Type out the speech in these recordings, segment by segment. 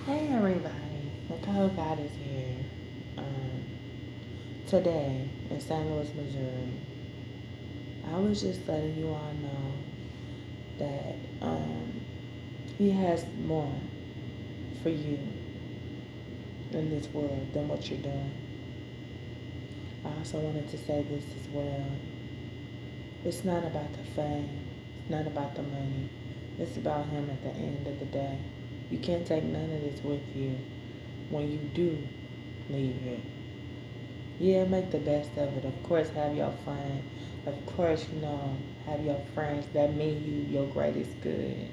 Hey everybody, Nicolegodess here. Um, Today in St. Louis, Missouri, I was just letting you all know that he has more for you in this world than what you're doing. I also wanted to say this as well. It's not about the fame, it's not about the money, it's about him at the end of the day. You can't take none of this with you when you do leave here. Yeah, make the best of it. Of course, have your fun. Of course, have your friends that mean you your greatest good.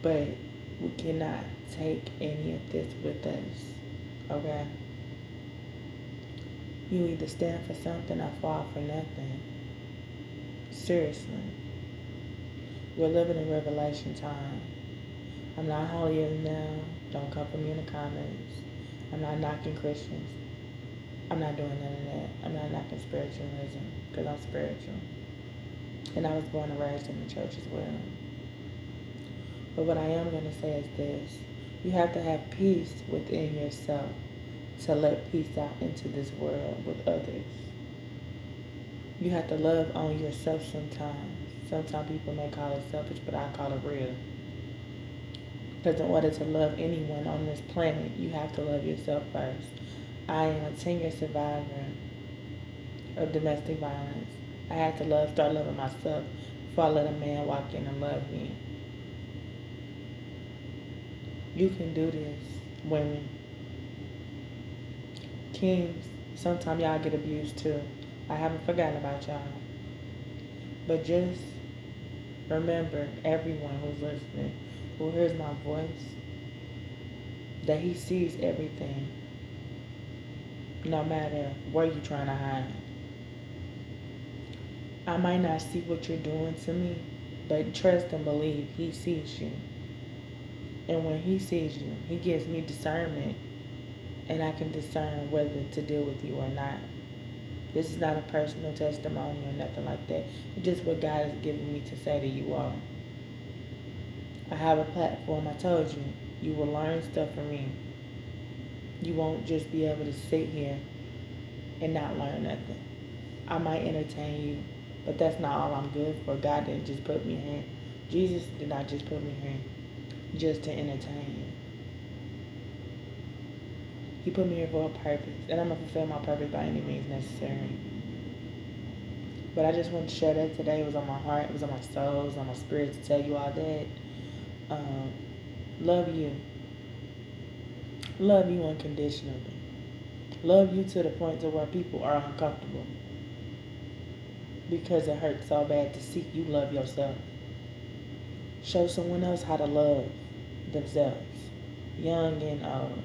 But we cannot take any of this with us. Okay? You either stand for something or fall for nothing. Seriously. We're living in revelation time. I'm not holier than thou. Don't come for me in the comments. I'm not knocking Christians. I'm not doing none of that. I'm not knocking spiritualism because I'm spiritual. And I was born and raised in the church as well. But what I am going to say is this. You have to have peace within yourself to let peace out into this world with others. You have to love on yourself sometimes. Sometimes people may call it selfish, but I call it real. Because in order to love anyone on this planet, you have to love yourself first. I am a 10-year survivor of domestic violence. I had to start loving myself before I let a man walk in and love me. You can do this, women. Kings, sometimes y'all get abused too. I haven't forgotten about y'all. But just remember, everyone who's listening, who hears my voice, that he sees everything, no matter where you're trying to hide. I might not see what you're doing to me, but trust and believe he sees you. And when he sees you, he gives me discernment, and I can discern whether to deal with you or not. This is not a personal testimony or nothing like that. It's just what God has given me to say to you all. I have a platform. I told you, you will learn stuff from me. You won't just be able to sit here and not learn nothing. I might entertain you, but that's not all I'm good for. God didn't just put me here. Jesus did not just put me here just to entertain you. He put me here for a purpose, and I'm going to fulfill my purpose by any means necessary. But I just wanted to share that today. It was on my heart, it was on my soul, it was on my spirit to tell you all that. Um, love you. Love you unconditionally. Love you to the point to where people are uncomfortable. Because it hurts so bad to see you love yourself. Show someone else how to love themselves. Young and old.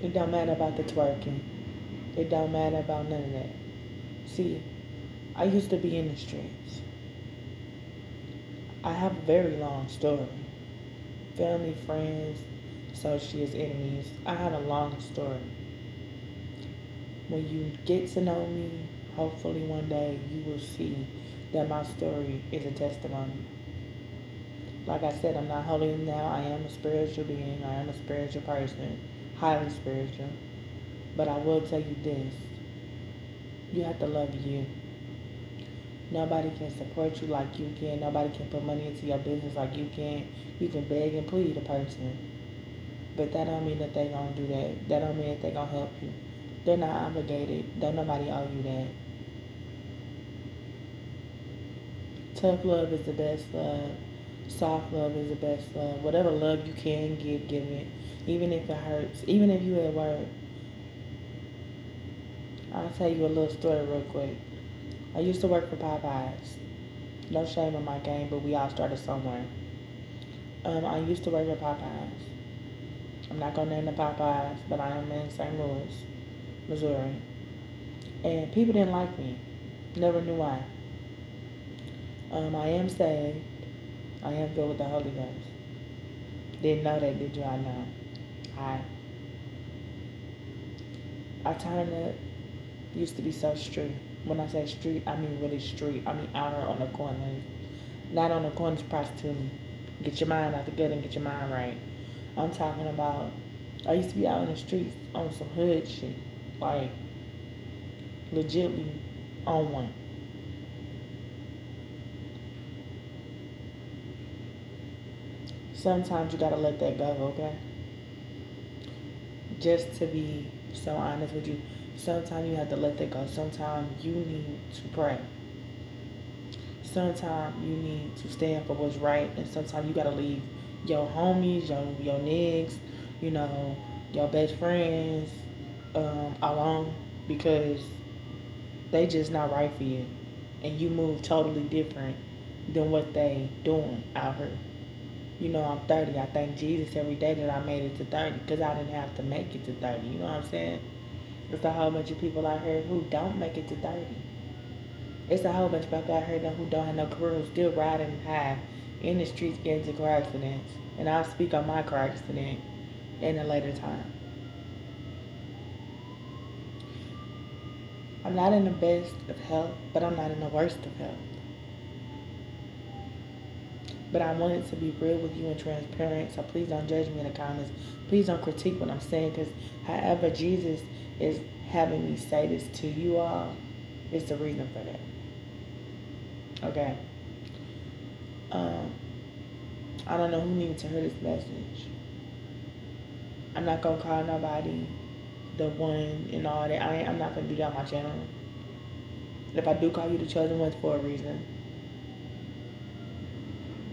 It don't matter about the twerking. It don't matter about none of that. See, I used to be in the streets. I have a very long story. Family, friends, associates, enemies. I have a long story. When you get to know me, hopefully one day you will see that my story is a testimony. Like I said, I'm not holier than thou. I am a spiritual being. I am a spiritual person. Highly spiritual. But I will tell you this. You have to love you. Nobody can support you like you can. Nobody can put money into your business like you can. You can beg and plead a person. But that don't mean that they gonna do that. That don't mean that they gonna help you. They're not obligated. Don't nobody owe you that. Tough love is the best love. Soft love is the best love. Whatever love you can give, give it. Even if it hurts. Even if you at work. I'll tell you a little story real quick. I used to work for Popeyes. No shame in my game, but we all started somewhere. I used to work at Popeyes. I'm not gonna name the Popeyes, but I am in St. Louis, Missouri. And people didn't like me. Never knew why. I am saved. I am filled with the Holy Ghost. Didn't know that, did you? I know. I I turned up. Used to be so street. When I say street, I mean really street. I mean out here on the corners. Not on the corners prostituting. Get your mind out the gutter and get your mind right. I'm talking about, I used to be out in the streets on some hood shit. Like, legitly on one. Sometimes you gotta let that go, okay? Just to be so honest with you, sometimes you have to let that go. Sometimes you need to pray. Sometimes you need to stand for what's right, and sometimes you gotta leave your homies, your niggas, you know, your best friends alone because they just not right for you, and you move totally different than what they doing out here. You know, I'm 30. I thank Jesus every day that I made it to 30 because I didn't have to make it to 30. You know what I'm saying? There's a whole bunch of people out here who don't make it to 30. It's a whole bunch of people out here who don't have no career, who still riding high in the streets getting into car accidents. And I'll speak on my car accident in a later time. I'm not in the best of health, but I'm not in the worst of health. But I wanted to be real with you and transparent, so please don't judge me in the comments. Please don't critique what I'm saying, because however Jesus is having me say this to you all, it's the reason for that. Okay? Um, I don't know who needs to hear this message. I'm not going to call nobody the one and all that. I'm not going to do that on my channel. If I do call you the chosen ones for a reason.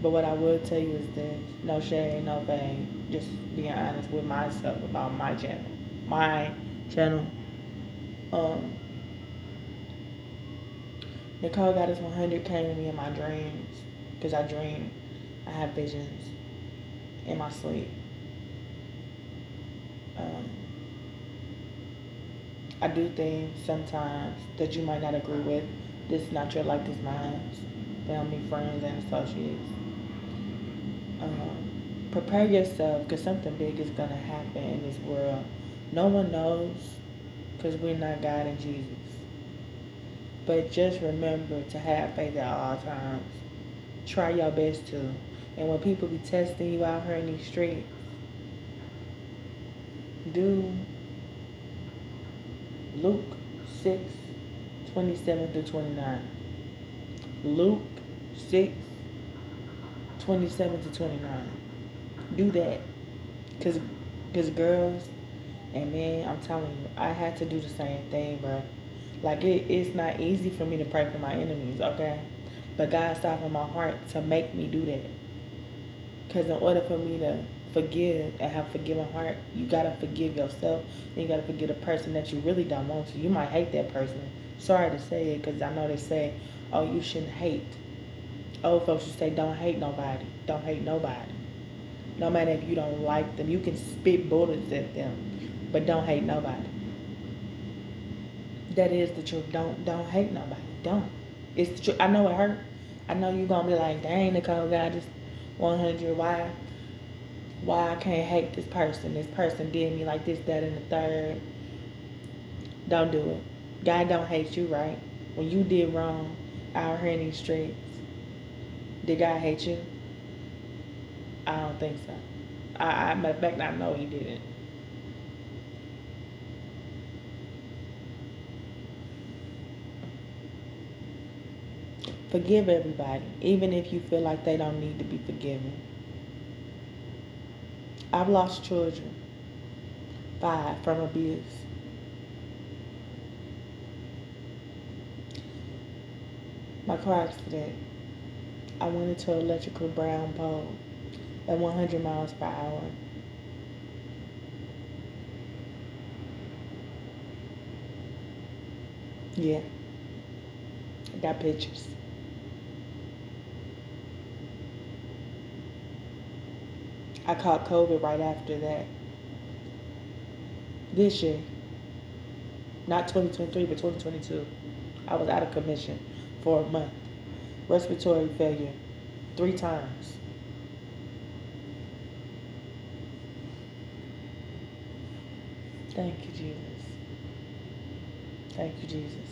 But what I will tell you is this: no shade, no fame. Just being honest with myself about my channel. My channel. Um, Nicolegodess 100 came to me in my dreams. Because I dream. I have visions in my sleep. Um, I do things sometimes that you might not agree with. This is not your life, this is mine. Family, friends, and associates. Prepare yourself because something big is going to happen in this world. No one knows because we're not God and Jesus. But just remember to have faith at all times. Try your best to. And when people be testing you out here in these streets, do Luke 6:27-29. Luke 6:27-29. Do that. Because girls and men, I'm telling you, I had to do the same thing, bro. Like, it's not easy for me to pray for my enemies, okay? But God softened my heart to make me do that. Because in order for me to forgive and have a forgiving heart, you got to forgive yourself. And you got to forgive a person that you really don't want to. You might hate that person. Sorry to say it, because I know they say, oh, you shouldn't hate. Old folks should say, don't hate nobody. Don't hate nobody. No matter if you don't like them. You can spit bullets at them, but don't hate nobody. That is the truth. Don't hate nobody. Don't. It's the truth. I know it hurt. I know you're gonna be like, dang, Nicolegodess 100. Why I can't hate this person? This person did me like this, that, and the third. Don't do it. God don't hate you, right? When you did wrong out here in these streets, did God hate you? I don't think so. Matter of fact, I know He didn't. Forgive everybody, even if you feel like they don't need to be forgiven. I've lost children, 5 from abuse. My car accident, I went into an electrical brown pole at 100 miles per hour. Yeah, I got pictures. I caught COVID right after that. This year, not 2023, but 2022. I was out of commission for a month. Respiratory failure 3 times. Thank you, Jesus. Thank you, Jesus.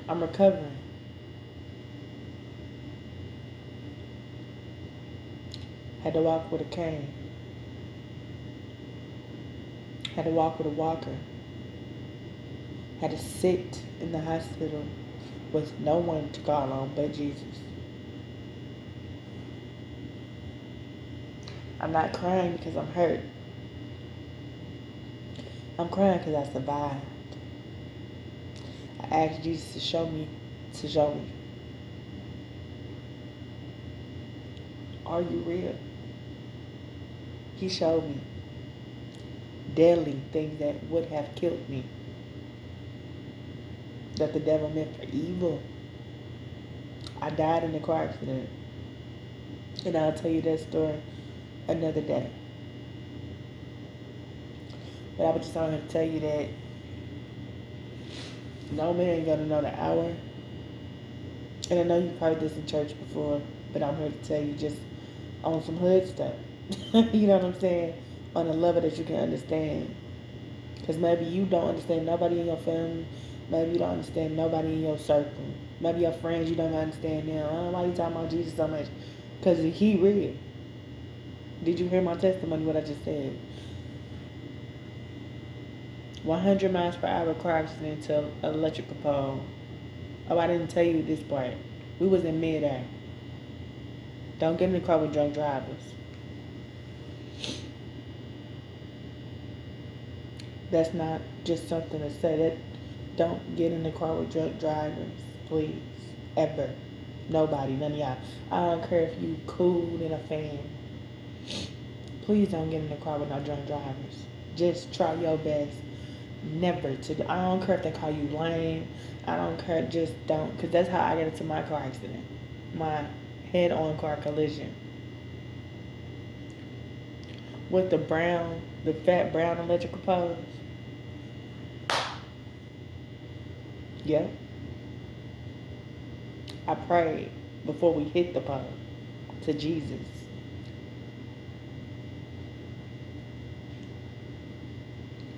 I'm recovering. Had to walk with a cane. Had to walk with a walker. Had to sit in the hospital with no one to call on but Jesus. I'm not crying because I'm hurt. I'm crying because I survived. I asked Jesus to show me. Are you real? He showed me deadly things that would have killed me, that the devil meant for evil. I died in a car accident. And I'll tell you that story another day. But I was just wanted to tell you that no man gonna know the hour. And I know you've heard this in church before, but I'm here to tell you just on some hood stuff. You know what I'm saying? On a level that you can understand. Because maybe you don't understand nobody in your family. Maybe you don't understand nobody in your circle. Maybe your friends, you don't understand them. I don't know why you talking about Jesus so much. Because he real. Did you hear my testimony, what I just said? 100 miles per hour car accident to an electrical pole. Oh, I didn't tell you this part. We was in midair. Don't get in the car with drunk drivers. That's not just something to say. That don't get in the car with drunk drivers, please. Ever. Nobody, none of y'all. I don't care if you cool in a fan. Please don't get in the car with no drunk drivers. Just try your best never to. I don't care if they call you lame. I don't care. Just don't. Because that's how I got into my car accident. My head-on car collision. With the fat brown electrical poles. Yep. I prayed before we hit the pole to Jesus.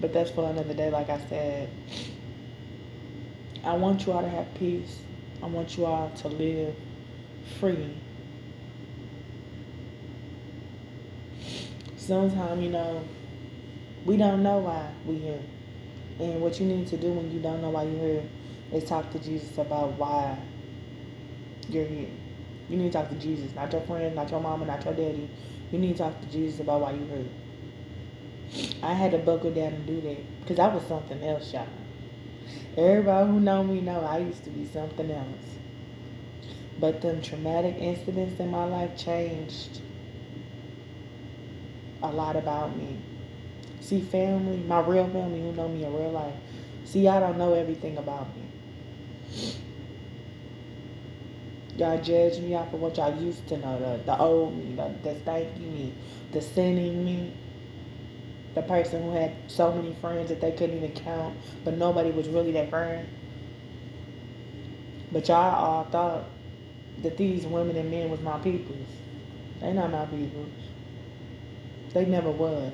But that's for another day, like I said. I want you all to have peace. I want you all to live free. Sometimes, we don't know why we're here. And what you need to do when you don't know why you're here is talk to Jesus about why you're here. You need to talk to Jesus, not your friend, not your mama, not your daddy. You need to talk to Jesus about why you're here. I had to buckle down and do that because I was something else, y'all. Everybody who know me know I used to be something else. But them traumatic incidents in my life changed a lot about me. See, family, my real family who know me in real life, see, y'all don't know everything about me. Y'all judge me off of what y'all used to know, the old me, the stanky me, the sinning me, the person who had so many friends that they couldn't even count, but nobody was really their friend. But y'all all thought that these women and men was my peoples. They not my peoples. They never was.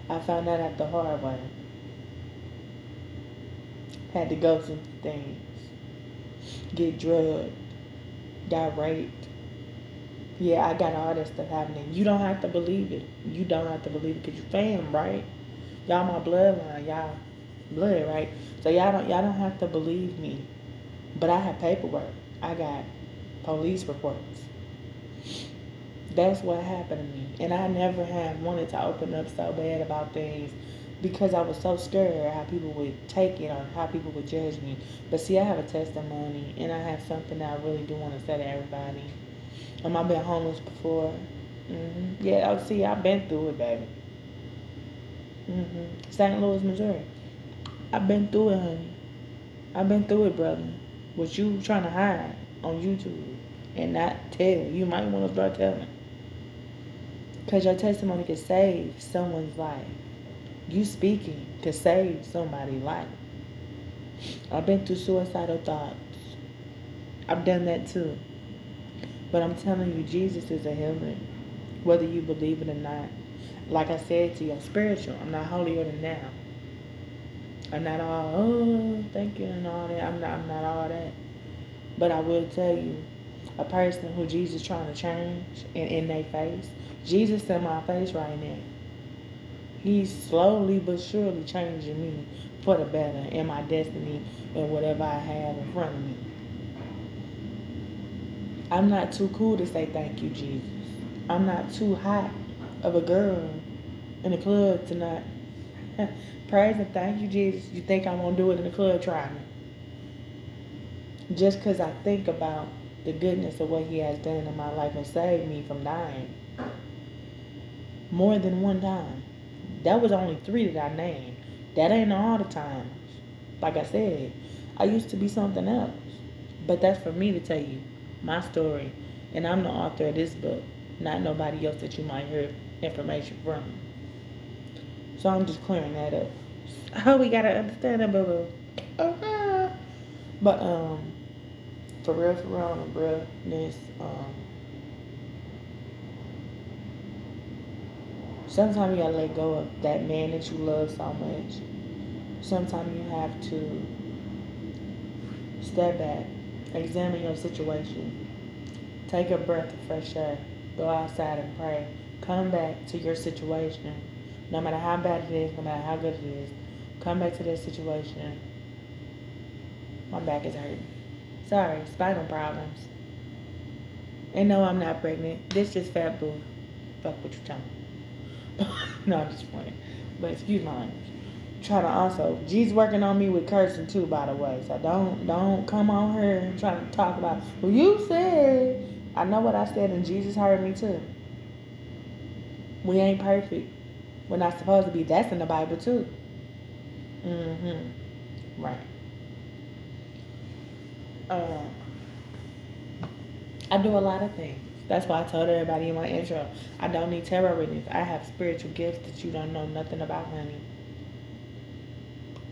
I found that out the hard way. Had to go through things. Get drugged. Got raped. Yeah, I got all that stuff happening. You don't have to believe it. You don't have to believe it because you fam, right? Y'all my bloodline. Y'all blood, right? So y'all don't have to believe me. But I have paperwork. I got police reports. That's what happened to me. And I never have wanted to open up so bad about things because I was so scared how people would take it or how people would judge me. But see, I have a testimony and I have something that I really do want to say to everybody. I've been homeless before. Yeah, see, I've been through it, baby. St. Louis, Missouri. I've been through it, honey. I've been through it, brother. What you trying to hide on YouTube and not tell, you might want to start telling. Because your testimony could save someone's life. You speaking could save somebody's life. I've been through suicidal thoughts. I've done that too. But I'm telling you, Jesus is a healer. Whether you believe it or not. Like I said to you, I'm spiritual. I'm not holier than thou. I'm not all, oh, thank you and all that. I'm not all that. But I will tell you, a person who Jesus trying to change and in their face. Jesus in my face right now. He's slowly but surely changing me for the better in my destiny and whatever I have in front of me. I'm not too cool to say thank you, Jesus. I'm not too hot of a girl in the club to not praise and thank you, Jesus. You think I'm gonna do it in the club? Try me. Just because I think about the goodness of what He has done in my life and saved me from dying more than one time. That was only 3 that I named. That ain't all the times. Like I said, I used to be something else. But that's for me to tell you my story. And I'm the author of this book, not nobody else that you might hear information from. So I'm just clearing that up. Oh, we gotta understand that, boo boo. Okay. But for real, on the realness, sometimes you gotta let go of that man that you love so much. Sometimes you have to step back, examine your situation, take a breath of fresh air, go outside and pray, come back to your situation. No matter how bad it is, no matter how good it is, come back to that situation. My back is hurting. Sorry, spinal problems. And no, I'm not pregnant. This just fat boo. Fuck what you telling me. No, I'm just playing. But excuse my language. Try to also, G's working on me with cursing too, by the way. So don't come on here and try to talk about, well, you said. I know what I said, and Jesus heard me too. We ain't perfect. We're not supposed to be. That's in the Bible too. Right. Um, I do a lot of things. That's why I told everybody in my intro, I don't need tarot readings. I have spiritual gifts that you don't know nothing about, honey.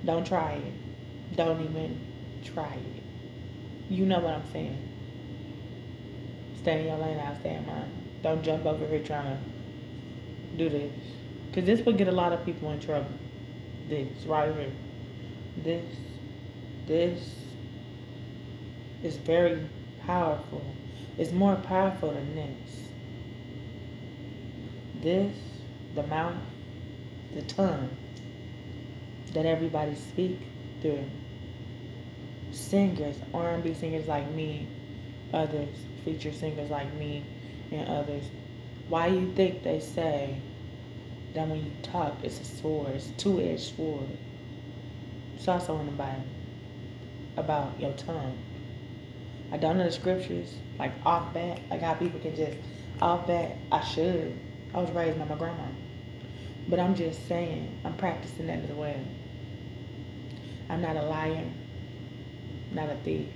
Don't try it. Don't even try it. You know what I'm saying. Stay in your lane, I'll stay in mine. Don't jump over here trying to do this. Because this will get a lot of people in trouble. This, right here. This is very powerful. It's more powerful than this. This, the mouth, the tongue that everybody speak through. Singers, R&B singers like me, others, feature singers like me, and others. Why you think they say that when you talk, it's a sword, it's a two-edged sword? It's also in the Bible about your tongue. I don't know the scriptures, like off bat, like how people can just off bat. I should. I was raised by my grandma. But I'm just saying, I'm practicing that as well. I'm not a liar, not a thief,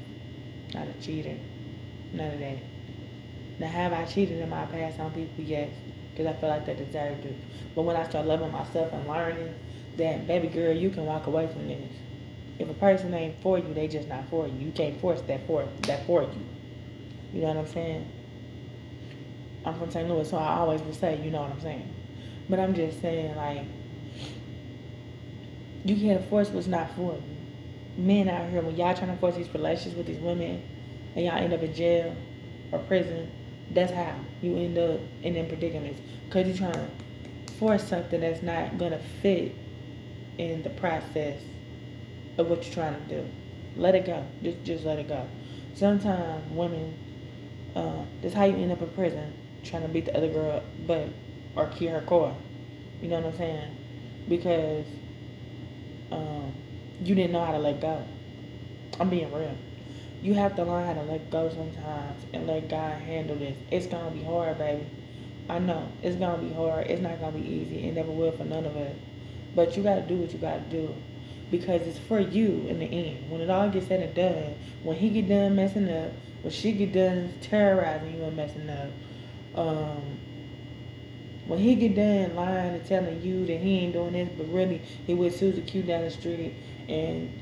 not a cheater, none of that. Now, have I cheated in my past on people? Yes, because I feel like they deserve to. But when I start loving myself and learning that, baby girl, you can walk away from this. If a person ain't for you, they just not for you. You can't force that for you. You know what I'm saying? I'm from St. Louis, so I always will say, you know what I'm saying. But I'm just saying, like, you can't force what's not for you. Men out here, when y'all trying to force these relations with these women, and y'all end up in jail or prison, that's how you end up in them predicaments. Because you're trying to force something that's not going to fit in the process of what you're trying to do. Let it go. Just let it go. Sometimes women, that's how you end up in prison, trying to beat the other girl up, or kill her core. You know what I'm saying? Because you didn't know how to let go. I'm being real. You have to learn how to let go sometimes and let God handle this. It's going to be hard, baby. I know. It's going to be hard. It's not going to be easy. It never will for none of us. But you got to do what you got to do. Because it's for you in the end. When it all gets said and done, when he get done messing up, when she get done terrorizing you and messing up, when he get done lying and telling you that he ain't doing this, but really he with Susie Q down the street and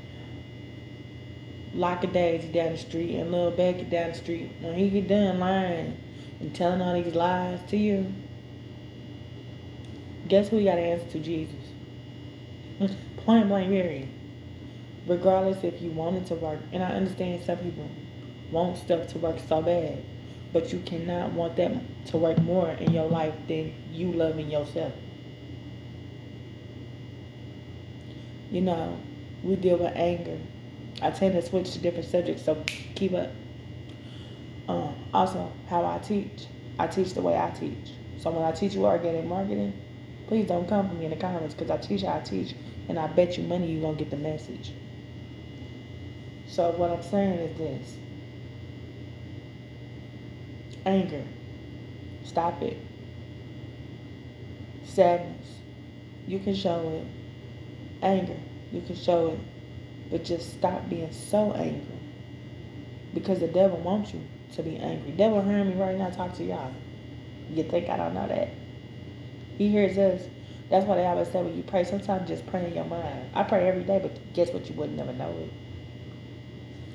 Lock a Daisy down the street and Lil Becky down the street, when he get done lying and telling all these lies to you, guess who you got to answer to? Jesus. Point blank period. Regardless if you want it to work, and I understand some people want stuff to work so bad, But you cannot want that to work more in your life than you loving yourself. You know, we deal with anger. I tend to switch to different subjects, so keep up. Also, how I teach the way I teach. So when I teach you organic marketing, please don't come for me in the comments because I teach how I teach, and I bet you money you're gonna get the message. So what I'm saying is this: anger, stop it. Sadness, you can show it. Anger, you can show it, but just stop being so angry because the devil wants you to be angry. Devil hearing me right now talk to y'all. You think I don't know that? He hears us. That's why they always say when you pray, sometimes just pray in your mind. I pray every day, but guess what? You would never know it.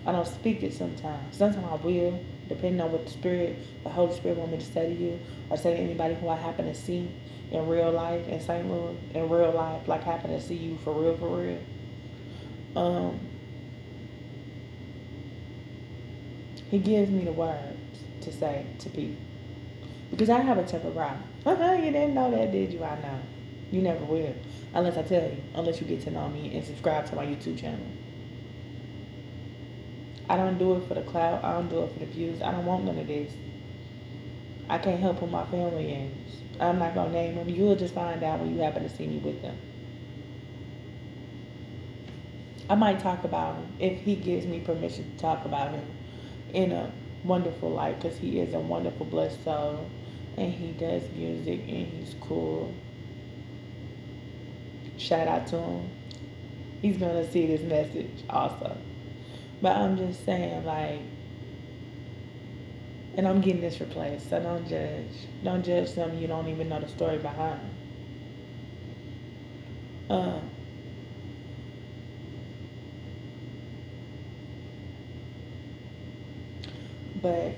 I don't speak it sometimes. Sometimes I will, depending on what the Holy Spirit want me to say to you or say to anybody who I happen to see in real life in St. Louis, in real life, like happen to see you for real, for real. Um, he gives me the words to say to people. Because I have a temper problem. You didn't know that, did you? I know. You never will. Unless I tell you. Unless you get to know me and subscribe to my YouTube channel. I don't do it for the clout. I don't do it for the views. I don't want none of this. I can't help who my family is. I'm not going to name them. You'll just find out when you happen to see me with them. I might talk about him if he gives me permission to talk about him in a wonderful light because he is a wonderful, blessed soul. And he does music and he's cool. Shout out to him. He's going to see this message also. But I'm just saying, like, and I'm getting this replaced, so don't judge. Don't judge something you don't even know the story behind. But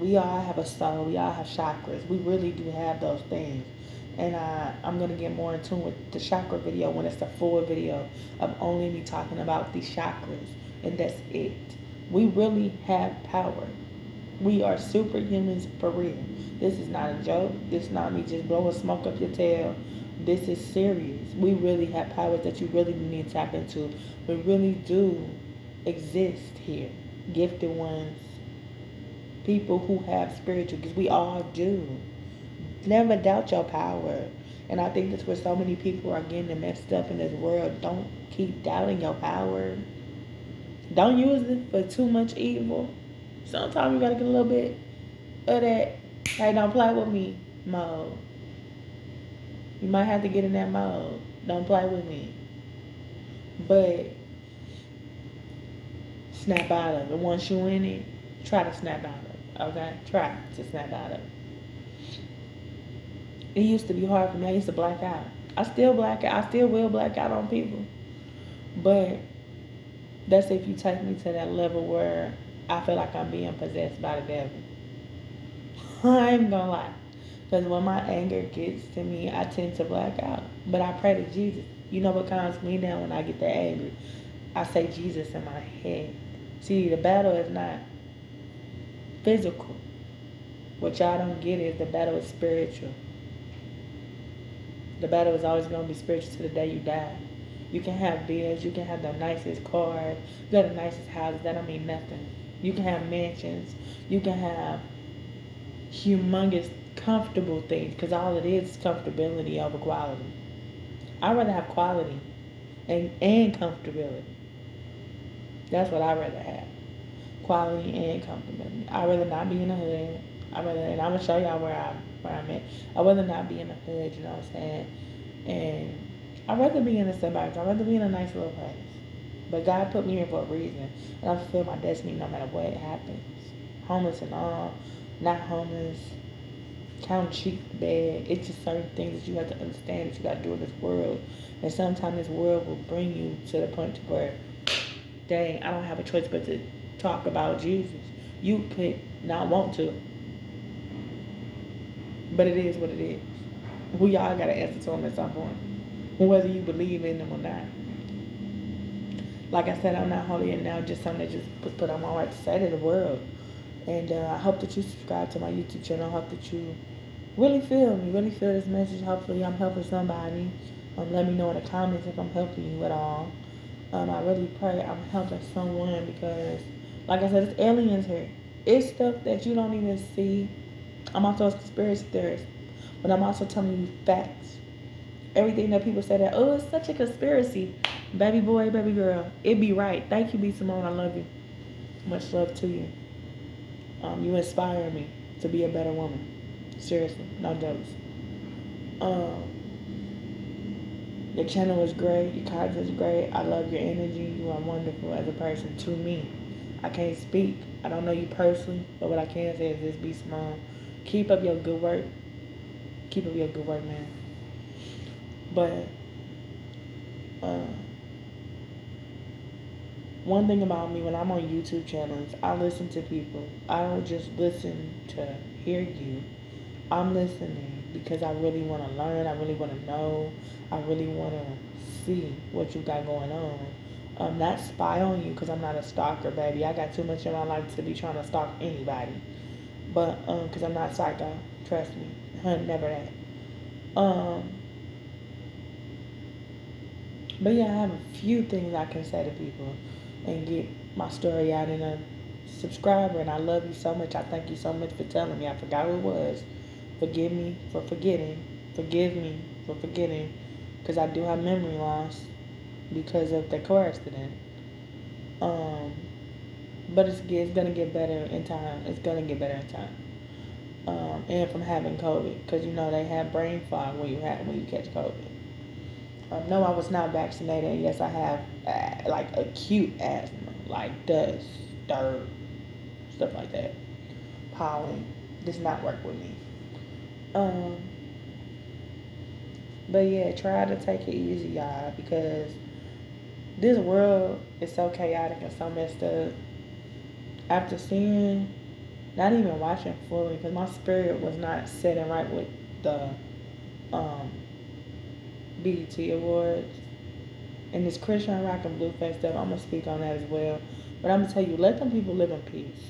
we all have a soul. We all have chakras. We really do have those things. And I'm going to get more in tune with the chakra video when it's the full video of only me talking about these chakras. And that's it. We really have power. We are superhumans for real. This is not a joke. This is not me just blowing smoke up your tail. This is serious. We really have powers that you really need to tap into. We really do exist here. Gifted ones. People who have spiritual, because we all do. Never doubt your power. And I think that's where so many people are getting messed up in this world. Don't keep doubting your power. Don't use it for too much evil. Sometimes you gotta get a little bit of that, hey, don't play with me mode. You might have to get in that mode. Don't play with me. But snap out of it. Once you in it, try to snap out of it. Okay? Try to snap out of it. It used to be hard for me. I used to black out. I still black out. I still will black out on people. But that's if you take me to that level where I feel like I'm being possessed by the devil. I ain't gonna lie. Because when my anger gets to me, I tend to black out. But I pray to Jesus. You know what calms me down when I get that angry? I say Jesus in my head. See, the battle is not physical. What y'all don't get is the battle is spiritual. The battle is always going to be spiritual to the day you die. You can have bills. You can have the nicest cars. You got the nicest houses. That don't mean nothing. You can have mansions. You can have humongous, comfortable things. Because all it is comfortability over quality. I'd rather have quality and comfortability. That's what I'd rather have. Quality and comfortability. I'd rather not be in the hood. And I'm gonna show y'all where I'm at. I'd rather not be in the hood, you know what I'm saying? And I'd rather be in the suburbs. I'd rather be in a nice little place. But God put me here for a reason. And I fulfill my destiny no matter what happens. Homeless and all, not homeless, count cheap bad. It's just certain things that you have to understand that you gotta do in this world. And sometimes this world will bring you to the point where, dang, I don't have a choice but to talk about Jesus. You could not want to. But it is what it is. We all got to answer to him at some point. Whether you believe in him or not. Like I said, I'm not holy and now just something that just was put on my heart to say to the world. And I hope that you subscribe to my YouTube channel. I hope that you really feel me, really feel this message. Hopefully, I'm helping somebody. Let me know in the comments if I'm helping you at all. I really pray I'm helping someone because, like I said, it's aliens here. It's stuff that you don't even see. I'm also a conspiracy theorist, but I'm also telling you facts. Everything that people say that, oh, it's such a conspiracy. Baby boy, baby girl, it be right. Thank you, B. Simone. I love you. Much love to you. You inspire me to be a better woman. Seriously, no jokes. Um, your channel is great. Your content is great. I love your energy. You are wonderful as a person to me. I can't speak. I don't know you personally, but what I can say is this: be small. Keep up your good work. Keep up your good work, man. But uh, one thing about me, when I'm on YouTube channels, I listen to people. I don't just listen to hear you. I'm listening because I really want to learn. I really want to know. I really want to see what you got going on. Not spy on you because I'm not a stalker, baby. I got too much in my life to be trying to stalk anybody. But because I'm not psycho, trust me, never that. But yeah, I have a few things I can say to people and get my story out. And a subscriber, and I love you so much. I thank you so much for telling me. I forgot who it was. Forgive me for forgetting. Forgive me for forgetting, because I do have memory loss because of the car accident. Um, but it's gonna get better in time. It's gonna get better in time. And from having COVID, because you know they have brain fog when you catch COVID. No, I was not vaccinated. Yes, I have like acute asthma, like dust, dirt, stuff like that. Pollen does not work with me. Um, but yeah, try to take it easy, y'all, because this world is so chaotic and so messed up. After seeing, not even watching fully, because my spirit was not sitting right with the um, BET Awards and this Christian rock and blueface stuff. I'm gonna speak on that as well. But I'm gonna tell you, let them people live in peace.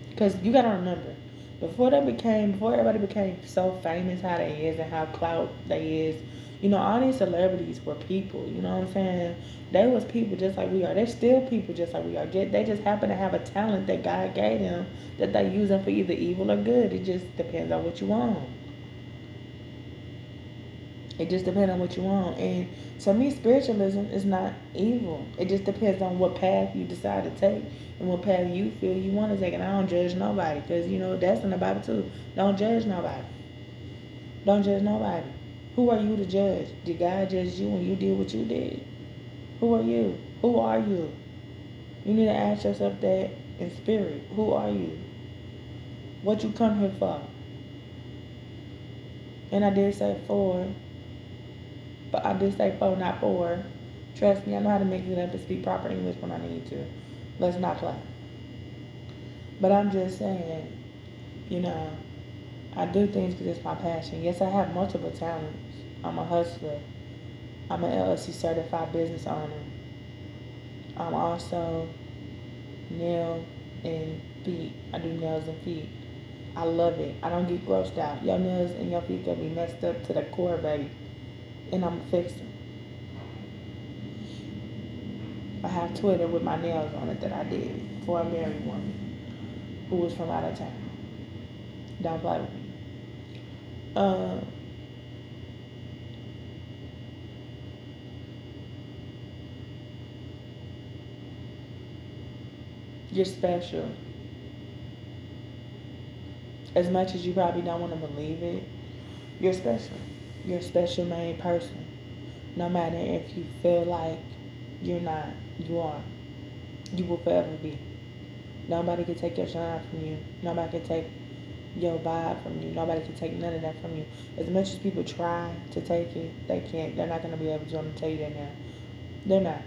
Because you gotta remember, before everybody became so famous how they is and how clout they is, you know, all these celebrities were people. You know what I'm saying? They was people just like we are. They're still people just like we are. They just happen to have a talent that God gave them that they use them for either evil or good. It just depends on what you want. It just depends on what you want. And to me, spiritualism is not evil. It just depends on what path you decide to take and what path you feel you want to take. And I don't judge nobody because, you know, that's in the Bible too. Don't judge nobody. Don't judge nobody. Who are you to judge? Did God judge you when you did what you did? Who are you? Who are you? You need to ask yourself that in spirit. Who are you? What you come here for? And I did say for, but I did say for, not for. Trust me, I know how to mix it up and speak proper English when I need to. Let's not play. But I'm just saying, you know, I do things because it's my passion. Yes, I have multiple talents. I'm a hustler. I'm an LLC certified business owner. I'm also nail and feet. I do nails and feet. I love it. I don't get grossed out. Your nails and your feet gonna be messed up to the core, baby. And I'm fixing. I have Twitter with my nails on it that I did for a married woman who was from out of town. Don't play with me. Uh, you're special. As much as you probably don't want to believe it, you're special. You're a special made person. No matter if you feel like you're not, you are. You will forever be. Nobody can take your shine from you. Nobody can take your vibe from you. Nobody can take none of that from you. As much as people try to take it, they can't. They're not going to be able to. I'm going to tell you that now. They're not.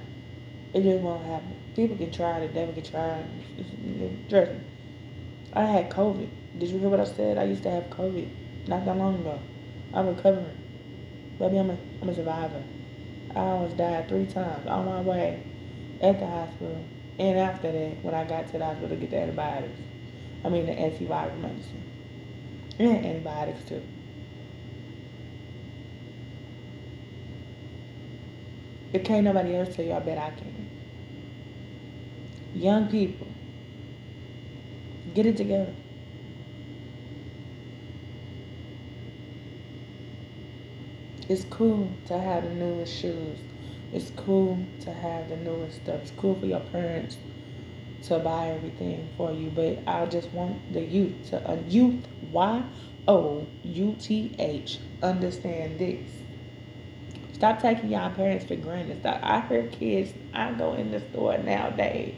It just won't happen. People can try. The devil can try. Trust me. I had COVID. Did you hear what I said? I used to have COVID not that long ago. I'm recovering. Baby, I'm a survivor. I almost died 3 times on my way at the hospital. And after that, when I got to the hospital to get the antibiotics, I mean the antiviral medicine. And antibiotics too. If can't nobody else tell you, I bet I can. Young people, get it together. It's cool to have the newest shoes. It's cool to have the newest stuff. It's cool for your parents to buy everything for you. But I just want the youth to youth understand this. Stop taking y'all parents for granted. Stop. I hear kids. I go in the store nowadays.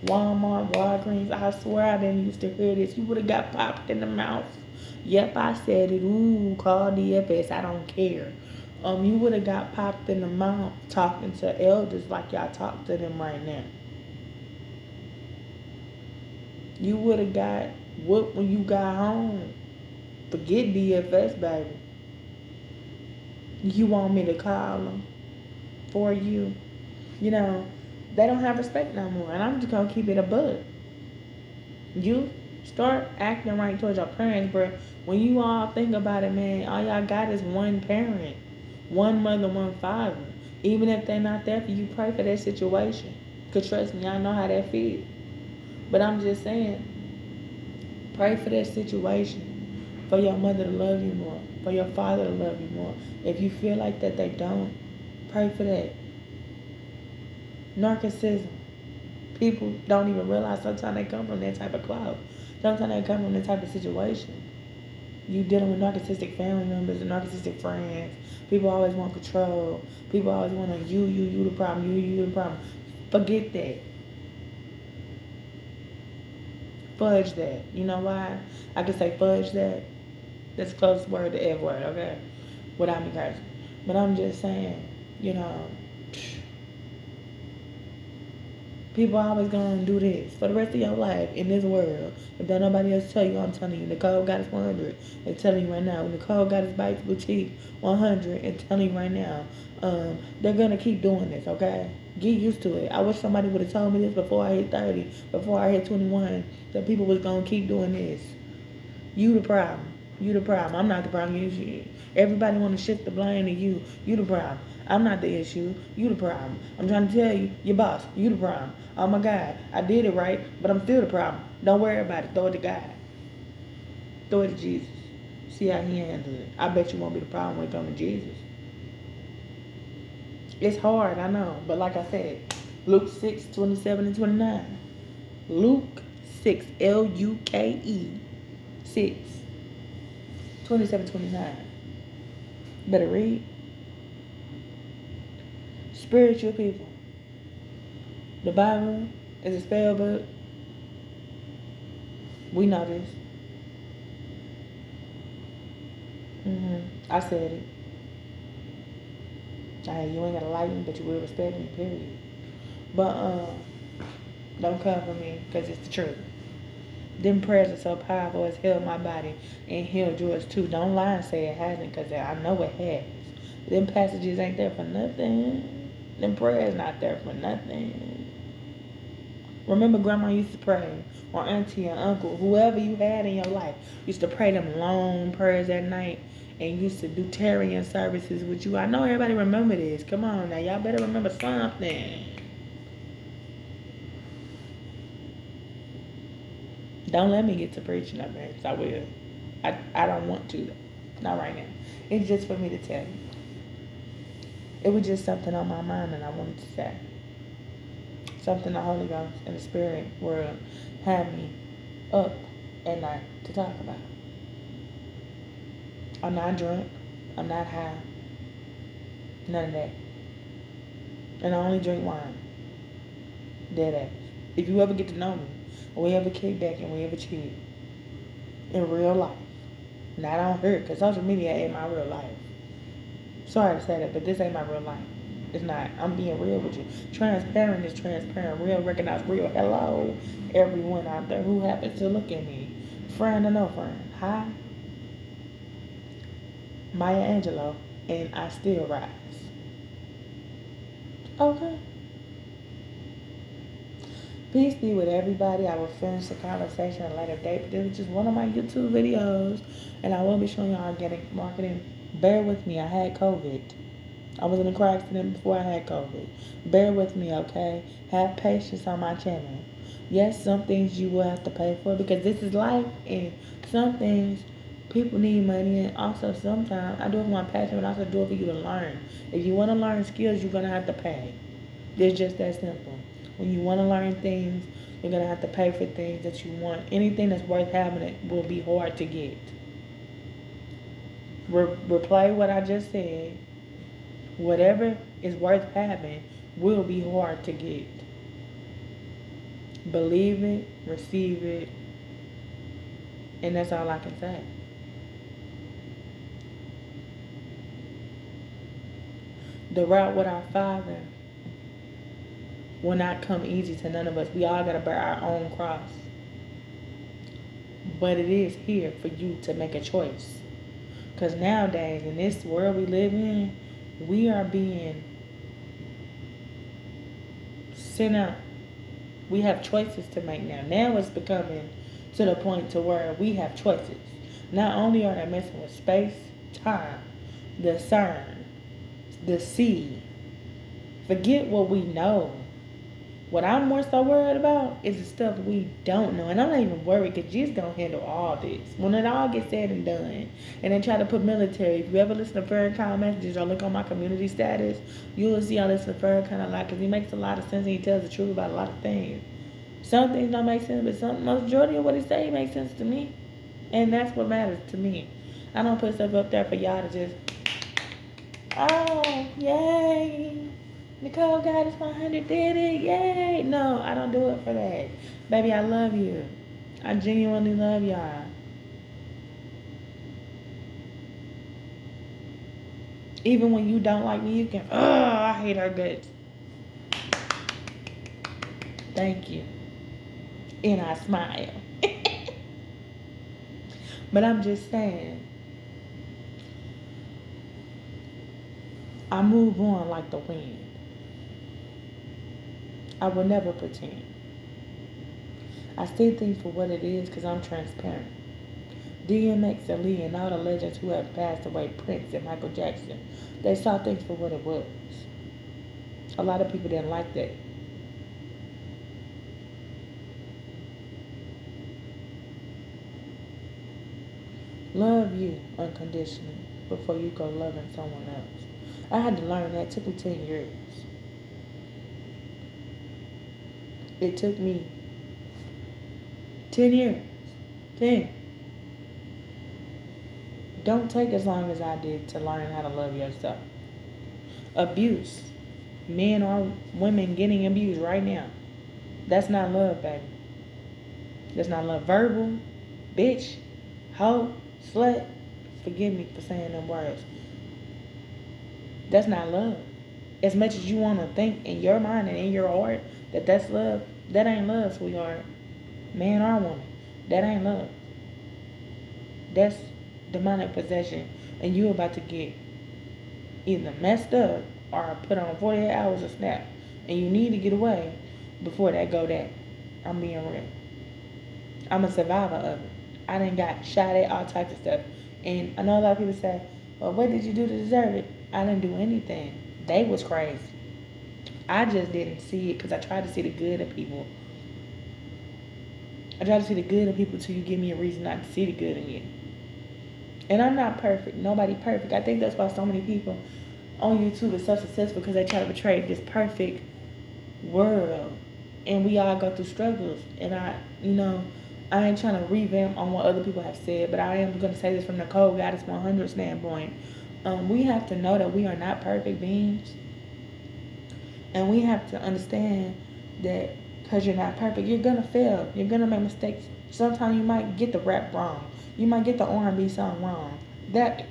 Walmart, Walgreens. I swear I didn't used to hear this. You would have got popped in the mouth. Yep, I said it. Ooh, call DFS. I don't care. You would have got popped in the mouth talking to elders like y'all talk to them right now. You would have got whooped when you got home. Forget DFS, baby. You want me to call them for you? You know, they don't have respect no more. And I'm just going to keep it a bug. You start acting right towards your parents, bro. When you all think about it, man, all y'all got is one parent. One mother, one father. Even if they're not there for you, pray for that situation. Because trust me, I know how that feels. But I'm just saying, pray for that situation. For your mother to love you more. For your father to love you more. If you feel like that they don't, pray for that. Narcissism. People don't even realize sometimes they come from that type of cloud. Sometimes they come from that type of situation. You dealing with narcissistic family members and narcissistic friends. People always want control. People always want to you the problem, you the problem. Forget that. Fudge that. You know why? I can say fudge that. That's the closest word to F word, okay? Without me cursing. But I'm just saying, you know, people are always going to do this for the rest of your life in this world. If don't nobody else tell you, I'm telling you. Nicolegodess 100 and telling you right now. Nicolegodess Bites Boutique 100 and telling you right now. They're going to keep doing this, okay? Get used to it. I wish somebody would have told me this before I hit 30, before I hit 21, that people was going to keep doing this. You the problem. You the problem. I'm not the problem. You. Everybody want to shift the blame to you. You the problem. I'm not the issue. You the problem. I'm trying to tell you, your boss. You the problem. Oh my God, I did it right, but I'm still the problem. Don't worry about it. Throw it to God. Throw it to Jesus. See how he handles it. I bet you won't be the problem when it comes to Jesus. It's hard, I know. But like I said, Luke 6, 27 and 29. Luke 6, Luke 6, 27, 29. Better read. Spiritual people. The Bible is a spell book. We know this. I said it. You ain't gotta like me, but you will respect me, period. But don't come for me, because it's the truth. Them prayers are so powerful, it's healed my body and healed yours too. Don't lie and say it hasn't, because I know it has. Them passages ain't there for nothing. Them prayers not there for nothing. Remember grandma used to pray, or auntie or uncle, whoever you had in your life, used to pray them long prayers at night and used to do Tarian services with you. I know everybody remember this. Come on now, y'all better remember something. Don't let me get to preaching up there, because I will. I don't want to, not right now. It's just for me to tell you. It was just something on my mind and I wanted to say. Something the Holy Ghost and the Spirit world had me up at night to talk about. I'm not drunk. I'm not high. None of that. And I only drink wine. Dead ass. If you ever get to know me, or we ever kick back and we ever cheat in real life, not on here, because social media ain't my real life. Sorry to say that, but this ain't my real life. It's not. I'm being real with you. Transparent is transparent. Real recognize real. Hello, everyone out there who happens to look at me. Friend or no friend. Hi. Maya Angelou, and I still rise. Okay. Peace be with everybody. I will finish the conversation at a later date. This was just one of my YouTube videos, and I will be showing y'all organic marketing. Bear with me. I had COVID. I was in a car accident before I had COVID. Bear with me, okay? Have patience on my channel. Yes, some things you will have to pay for because this is life, and some things people need money, and also sometimes I do it for my passion, but I also do it for you to learn. If you want to learn skills, you're gonna have to pay. It's just that simple. When you want to learn things, you're gonna have to pay for things that you want. Anything that's worth having it will be hard to get. Replay what I just said. Whatever is worth having will be hard to get. Believe it, receive it, and that's all I can say. The route with our Father will not come easy to none of us. We all got to bear our own cross. But it is here for you to make a choice. Because nowadays, in this world we live in, we are being sent out. We have choices to make now. Now it's becoming to the point to where we have choices. Not only are they messing with space, time, the CERN, the sea. Forget what we know. What I'm more so worried about is the stuff we don't know. And I'm not even worried because Jesus gonna handle all this. When it all gets said and done, and they try to put military, if you ever listen to Farrakhan messages or look on my community status, you will see I listen to Farrakhan a lot because he makes a lot of sense and he tells the truth about a lot of things. Some things don't make sense, but some majority of what he say makes sense to me. And that's what matters to me. I don't put stuff up there for y'all to just, oh, yay. Nicolegodess 100 did it. Yay. No, I don't do it for that. Baby, I love you. I genuinely love y'all. Even when you don't like me, you can, I hate her guts. Thank you. And I smile. But I'm just saying, I move on like the wind. I will never pretend. I see things for what it is because I'm transparent. DMX and Lee and all the legends who have passed away, Prince and Michael Jackson, they saw things for what it was. A lot of people didn't like that. Love you unconditionally before you go loving someone else. I had to learn that. It took me 10 years. It took me 10 years. 10. Don't take as long as I did to learn how to love yourself. Abuse. Men or women getting abused right now. That's not love, baby. That's not love. Verbal, bitch, hoe, slut. Forgive me for saying them words. That's not love. As much as you want to think in your mind and in your heart that that's love, that ain't love, sweetheart. Man or woman, that ain't love. That's demonic possession, and you about to get either messed up or put on 48 hours of snap, and you need to get away before that go down. I'm being real. I'm a survivor of it. I done got shot at, all types of stuff. And I know a lot of people say, well, what did you do to deserve it? I didn't do anything. They was crazy. I just didn't see it because I tried to see the good in people. I try to see the good in people till you give me a reason not to see the good in you. And I'm not perfect. Nobody perfect. I think that's why so many people on YouTube are so successful because they try to portray this perfect world. And we all go through struggles. And I ain't trying to revamp on what other people have said, but I am going to say this from Nicolegodess 100 standpoint. We have to know that we are not perfect beings. And we have to understand that because you're not perfect, you're going to fail. You're going to make mistakes. Sometimes you might get the rap wrong. You might get the R&B song wrong. That's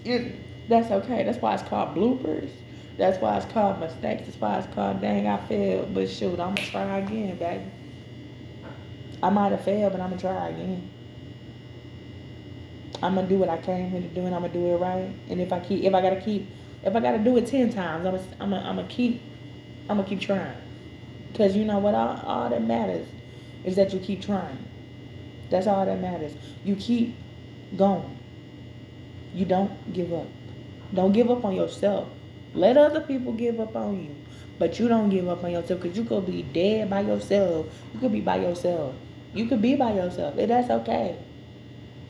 okay. That's why it's called bloopers. That's why it's called mistakes. That's why it's called dang, I failed. But shoot, I'm going to try again, baby. I might have failed, but I'm going to try again. I'm going to do what I came here to do, and I'm going to do it right. And if I got to do it 10 times, I'm going to keep trying. Because you know what? All that matters is that you keep trying. That's all that matters. You keep going. You don't give up. Don't give up on yourself. Let other people give up on you. But you don't give up on yourself because you could be dead by yourself. You could be by yourself. You could be by yourself. And that's okay.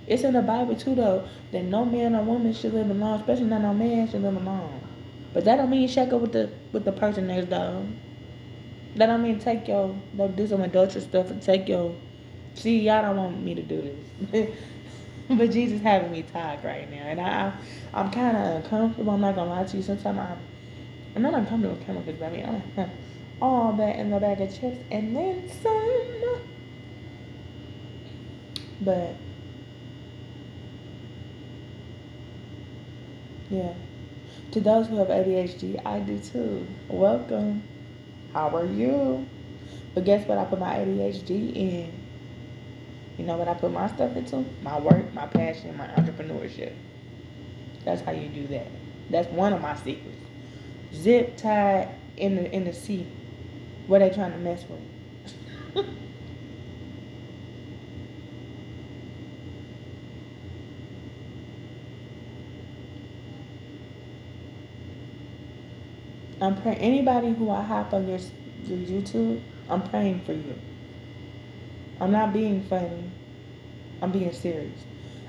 It's in the Bible too though that no man or woman should live alone, especially not no man should live alone. But that don't mean shake up with the person next door. That don't mean take your do some adulterous stuff and take your see y'all don't want me to do this. But Jesus having me talk right now, and I'm kind of uncomfortable. I'm not gonna lie to you. Sometimes I'm not uncomfortable with camera because baby, I'm all that in the bag of chips and then some. But yeah, to those who have ADHD, I do too. Welcome. How are you? But guess what? I put my ADHD in. You know what I put my stuff into? My work, my passion, my entrepreneurship. That's how you do that. That's one of my secrets. Zip tied in the sea. What they trying to mess with? I'm praying. Anybody who I hop on your YouTube, I'm praying for you. I'm not being funny. I'm being serious.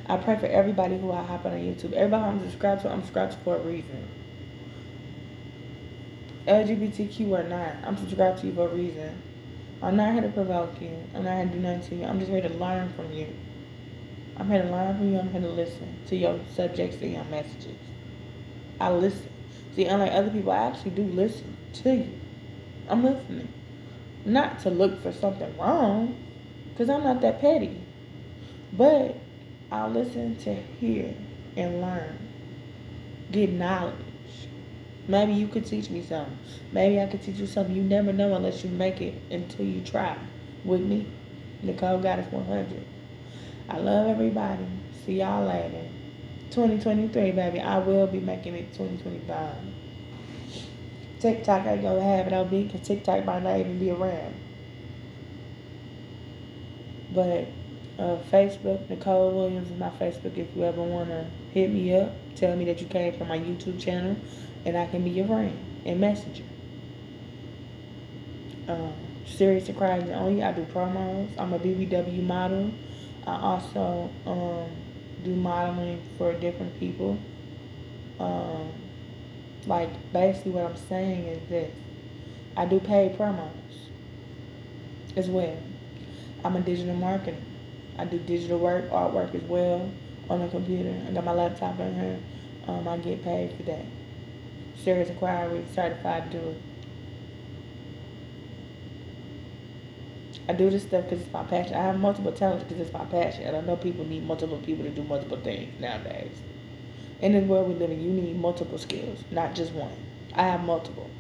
I pray for everybody who I hop on YouTube. Everybody I'm subscribed to, I'm subscribed to for a reason. LGBTQ or not, I'm subscribed to you for a reason. I'm not here to provoke you. I'm not here to do nothing to you. I'm just here to learn from you. I'm here to learn from you. I'm here to listen to your subjects and your messages. I listen. See, unlike other people, I actually do listen to you. I'm listening. Not to look for something wrong, because I'm not that petty. But I'll listen to hear and learn. Get knowledge. Maybe you could teach me something. Maybe I could teach you something. You never know unless you make it until you try. With me, Nicolegodess 100. I love everybody. See y'all later. 2023, baby. I will be making it 2025. TikTok ain't gonna have it on me because TikTok might not even be around. But Facebook, Nicole Williams is my Facebook. If you ever want to hit me up, tell me that you came from my YouTube channel, and I can be your friend and messenger. Serious and crazy only. I do promos. I'm a BBW model. I also do modeling for different people. Um, like basically what I'm saying is this: I do paid promos as well. I'm a digital marketer. I do digital work, artwork as well on the computer. I got my laptop in here. I get paid for that. Serious inquiry, certified to do it. I do this stuff because it's my passion. I have multiple talents because it's my passion. And I know people need multiple people to do multiple things nowadays. In this world we live in, you need multiple skills, not just one. I have multiple.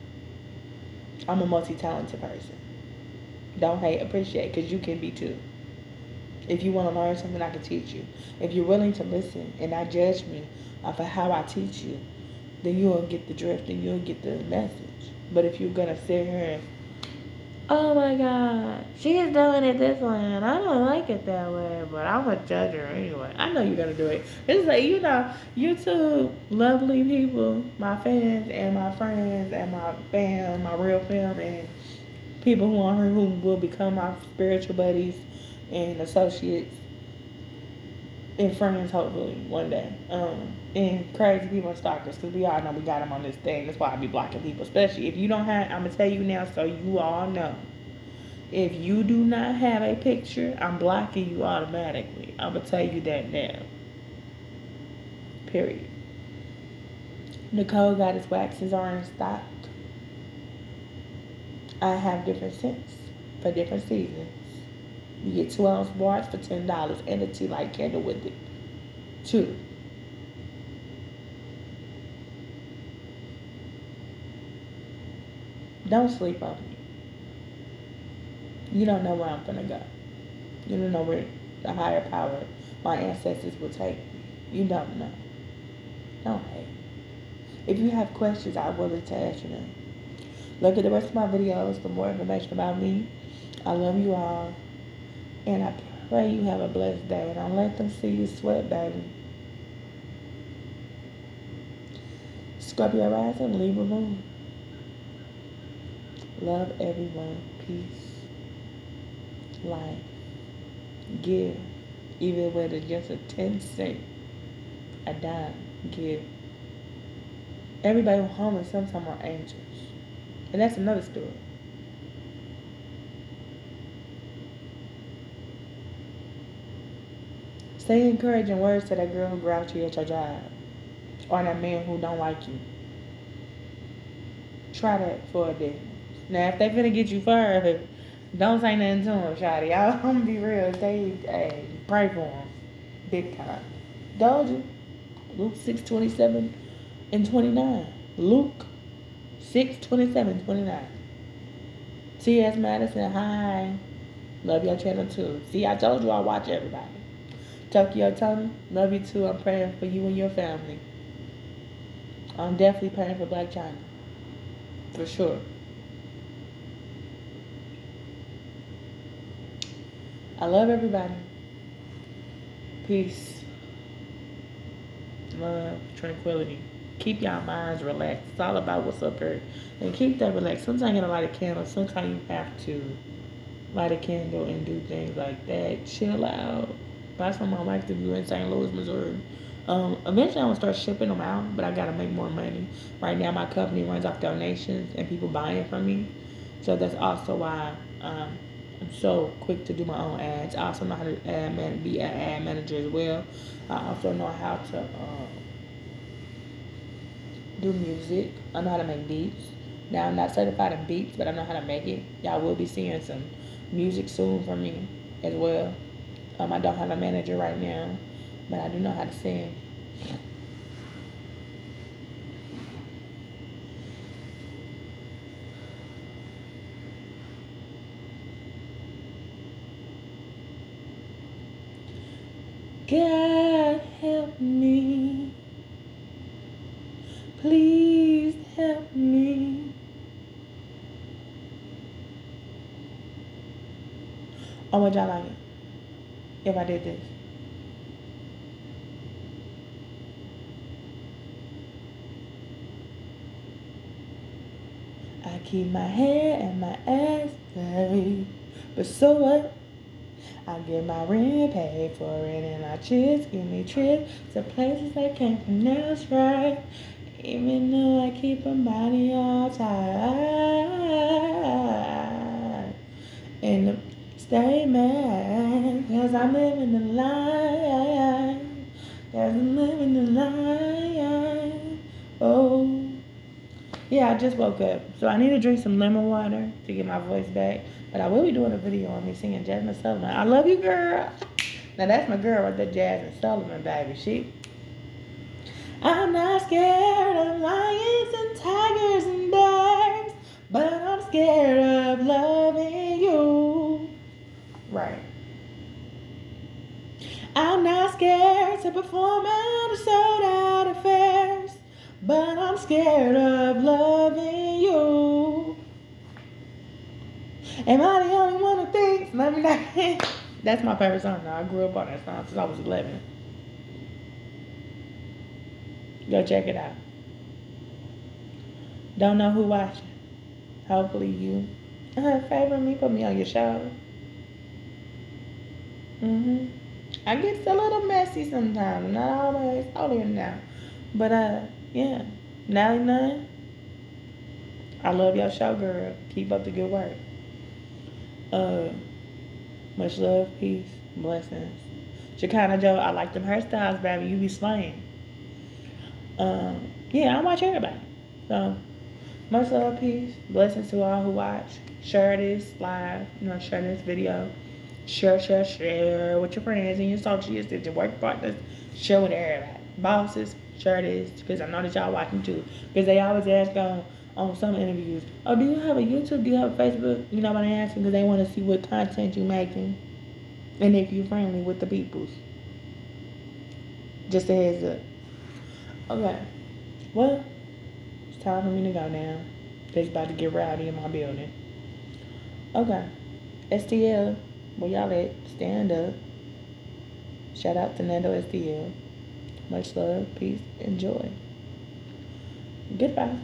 I'm a multi-talented person. Don't hate, appreciate, because you can be too. If you want to learn something, I can teach you. If you're willing to listen and not judge me off of how I teach you, then you'll get the drift and you'll get the message. But if you're going to sit here and, oh my God, she is doing it this way and I don't like it that way, but I'm going to judge her anyway. I know you're going to do it. It's like, you two lovely people, my fans and my friends and my fam, my real fam, and people who are here who will become my spiritual buddies and associates and friends hopefully one day. And crazy people and stalkers, because we all know we got them on this thing. That's why I be blocking people, especially if you don't have. I'm gonna tell you now, so you all know. If you do not have a picture, I'm blocking you automatically. I'm gonna tell you that now. Period. Nicolegodess waxes are in stock. I have different scents for different seasons. You get 2-ounce bars for $10 and a tea light candle with it. 2. Don't sleep on me. You don't know where I'm gonna go. You don't know where the higher power, my ancestors will take me. You don't know. Don't hate. If you have questions, I'm willing to answer them. Look at the rest of my videos for more information about me. I love you all. And I pray you have a blessed day. Don't let them see you sweat, baby. Scrub your ass and leave a room. Love everyone. Peace. Life. Give. Even with it's just a 10 cent. A dime. Give. Everybody who's homeless sometimes are angels. And that's another story. Say encouraging words to that girl who grouchy at your job. Or that man who don't like you. Try that for a day. Now, if they finna get you fired, don't say nothing to them, shawty. I'm gonna be real. Hey, pray for them. Big time. Told you. Luke 6:27 and 29. Luke 6:27-29. T.S. Madison, hi. Love your channel too. See, I told you I watch everybody. Tokyo Tony, love you too. I'm praying for you and your family. I'm definitely praying for Black China. For sure. I love everybody. Peace. Love. Tranquility. Keep y'all minds relaxed. It's all about what's up here. And keep that relaxed. Sometimes you gotta light a candle. Sometimes you have to light a candle and do things like that. Chill out. Buy some of my wife to do in St. Louis, Missouri. Eventually I'm gonna start shipping them out, but I gotta make more money. Right now my company runs off donations and people buying from me. So that's also why I'm so quick to do my own ads. I also know how to be an ad manager as well. I also know how to do music. I know how to make beats. Now I'm not certified in beats, but I know how to make it. Y'all will be seeing some music soon from me as well. I don't have a manager right now, but I do know how to sing. God help me. Please help me. Oh, would y'all like it if I did this? I keep my hair and my ass dirty, but so what? I get my rent paid for it, and my chicks give me trips to places I can't pronounce right. Even though I keep my body all tight. And stay mad, cause I'm living the life. Cause I'm living the life. Oh. Yeah, I just woke up. So I need to drink some lemon water to get my voice back. But I will be doing a video on me singing Jasmine Sullivan. I love you, girl. Now that's my girl right there, Jasmine Sullivan, baby. I'm not scared of lions and tigers and bears, but I'm scared of loving you. Right. I'm not scared to perform at a sold out affairs, but I'm scared of loving you. Am I the only one who thinks? Let me know. That's my favorite song now. I grew up on that song since I was 11. Go check it out. Don't know who watching. Hopefully you. Favorite me, put me on your shoulder. I get a little messy sometimes. Not always holier now. But yeah. Nally Nunn. I love your show, girl. Keep up the good work. Much love, peace, blessings. Chicana Joe, I like them hairstyles, baby. You be slaying. Yeah, I watch everybody. So, much love, peace, blessings to all who watch. Share this live, share this video. Share with your friends and your associates, your work partners. Share with everybody. Bosses, share this because I know that y'all watching too. Because they always ask on some interviews, oh, do you have a YouTube? Do you have a Facebook? You know what I'm asking? Because they want to see what content you're making and if you're friendly with the peoples. Just a heads up. Okay. Well, it's time for me to go now. It's about to get rowdy in my building. Okay. STL, where y'all at? Stand up. Shout out to Nando STL. Much love, peace, and joy. Goodbye.